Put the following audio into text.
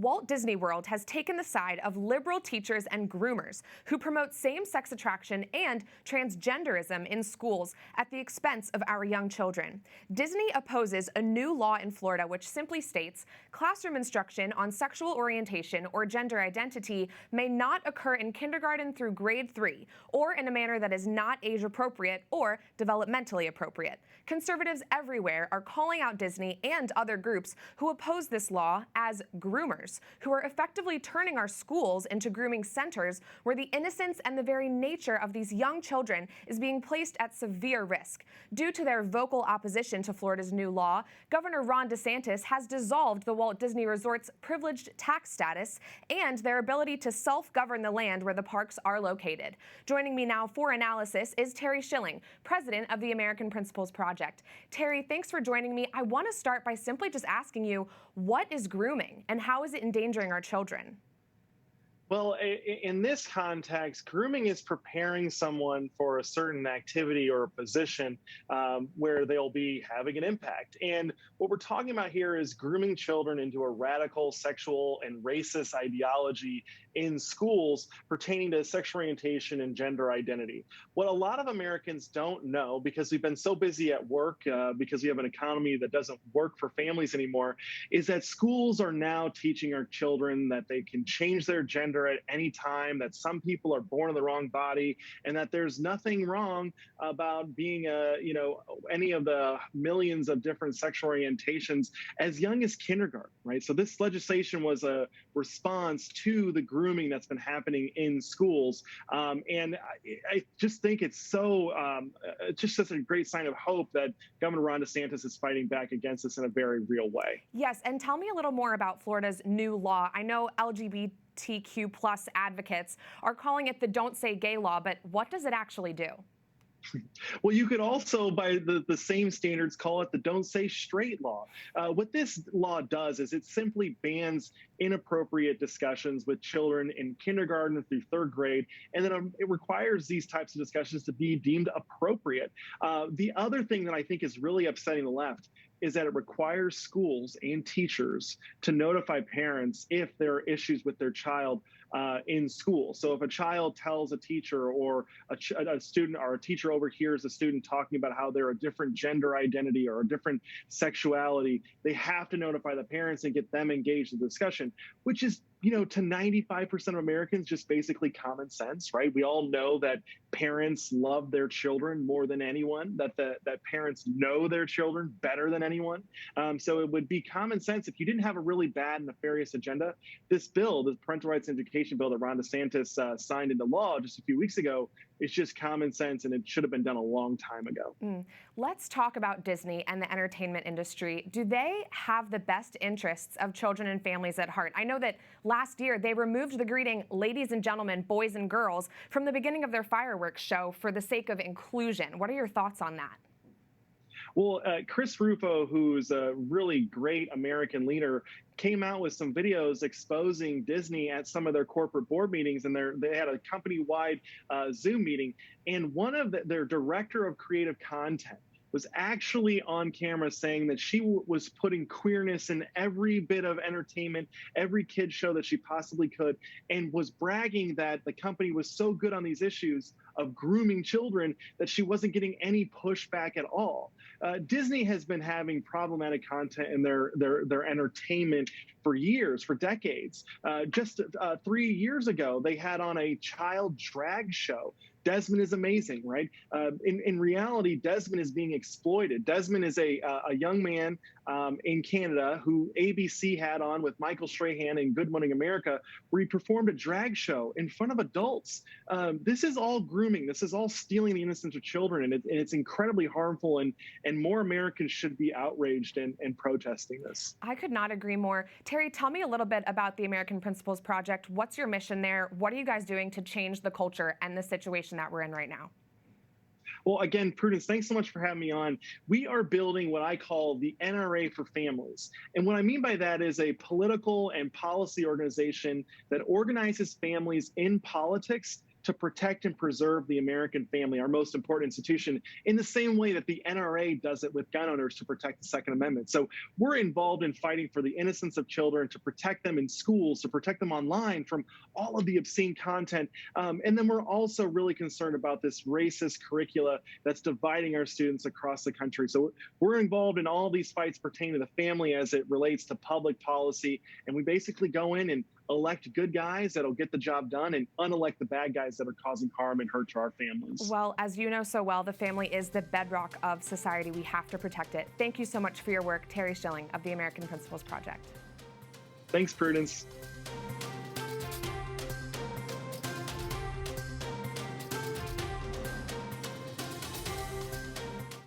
Walt Disney World has taken the side of liberal teachers and groomers who promote same-sex attraction and transgenderism in schools at the expense of our young children. Disney opposes a new law in Florida which simply states classroom instruction on sexual orientation or gender identity may not occur in kindergarten through grade 3 or in a manner that is not age appropriate or developmentally appropriate. Conservatives everywhere are calling out Disney and other groups who oppose this law as groomers, who are effectively turning our schools into grooming centers where the innocence and the very nature of these young children is being placed at severe risk. Due to their vocal opposition to Florida's new law, Governor Ron DeSantis has dissolved the Walt Disney Resort's privileged tax status and their ability to self-govern the land where the parks are located. Joining me now for analysis is Terry Schilling, president of the American Principals Project. Terry, thanks for joining me. I want to start by simply just asking you, what is grooming and how is it endangering our children? Well, in this context, grooming is preparing someone for a certain activity or a position where they'll be having an impact. And what we're talking about here is grooming children into a radical sexual and racist ideology in schools pertaining to sexual orientation and gender identity. What a lot of Americans don't know, because we've been so busy at work, because we have an economy that doesn't work for families anymore, is that schools are now teaching our children that they can change their gender at any time, that some people are born in the wrong body, and that there's nothing wrong about being any of the millions of different sexual orientations as young as kindergarten, right? So this legislation was a response to the grooming that's been happening in schools. And I just think it's just such a great sign of hope that Governor Ron DeSantis is fighting back against this in a very real way. Yes, and tell me a little more about Florida's new law. I know LGBTQ plus advocates are calling it the Don't Say Gay law, but what does it actually do? Well, you could also, by the same standards, call it the Don't Say Straight law. What this law does is it simply bans inappropriate discussions with children in kindergarten through third grade, and then it requires these types of discussions to be deemed appropriate. The other thing that I think is really upsetting the left is that it requires schools and teachers to notify parents if there are issues with their child in school. So if a child tells a teacher, or a student or a teacher overhears a student talking about how they're a different gender identity or a different sexuality, they have to notify the parents and get them engaged in the discussion, which is, to 95% of Americans, just basically common sense, right? We all know that parents love their children more than anyone, that parents know their children better than anyone. So it would be common sense if you didn't have a really bad, nefarious agenda. This bill, the parental rights and education bill that Ron DeSantis signed into law just a few weeks ago, it's just common sense, and it should have been done a long time ago. Let's talk about Disney and the entertainment industry. Do they have the best interests of children and families at heart? I know that last year they removed the greeting "ladies and gentlemen, boys and girls" from the beginning of their fireworks show for the sake of inclusion. What are your thoughts on that? Well, Chris Rufo, who's a really great American leader, came out with some videos exposing Disney at some of their corporate board meetings, and they had a company-wide Zoom meeting, and one of their director of creative content was actually on camera saying that she was putting queerness in every bit of entertainment, every kid show that she possibly could, and was bragging that the company was so good on these issues of grooming children that she wasn't getting any pushback at all. Disney has been having problematic content in their entertainment for years, for decades. Just 3 years ago, they had on a child drag show. Desmond is amazing, right? In reality, Desmond is being exploited. Desmond is a young man in Canada who ABC had on with Michael Strahan in Good Morning America, where he performed a drag show in front of adults. This is all grooming. This is all stealing the innocence of children, and it's incredibly harmful, and more Americans should be outraged and protesting this. I could not agree more. Terry, tell me a little bit about the American Principals Project. What's your mission there? What are you guys doing to change the culture and the situation that we're in right now? Well, again, Prudence, thanks so much for having me on. We are building what I call the NRA for families. And what I mean by that is a political and policy organization that organizes families in politics to protect and preserve the American family, our most important institution, in the same way that the NRA does it with gun owners to protect the Second Amendment. So we're involved in fighting for the innocence of children, to protect them in schools, to protect them online from all of the obscene content. And then we're also really concerned about this racist curricula that's dividing our students across the country. So we're involved in all these fights pertaining to the family as it relates to public policy. And we basically go in and elect good guys that'll get the job done and unelect the bad guys that are causing harm and hurt to our families. Well, as you know so well, the family is the bedrock of society. We have to protect it. Thank you so much for your work, Terry Schilling of the American Principles Project. Thanks, Prudence.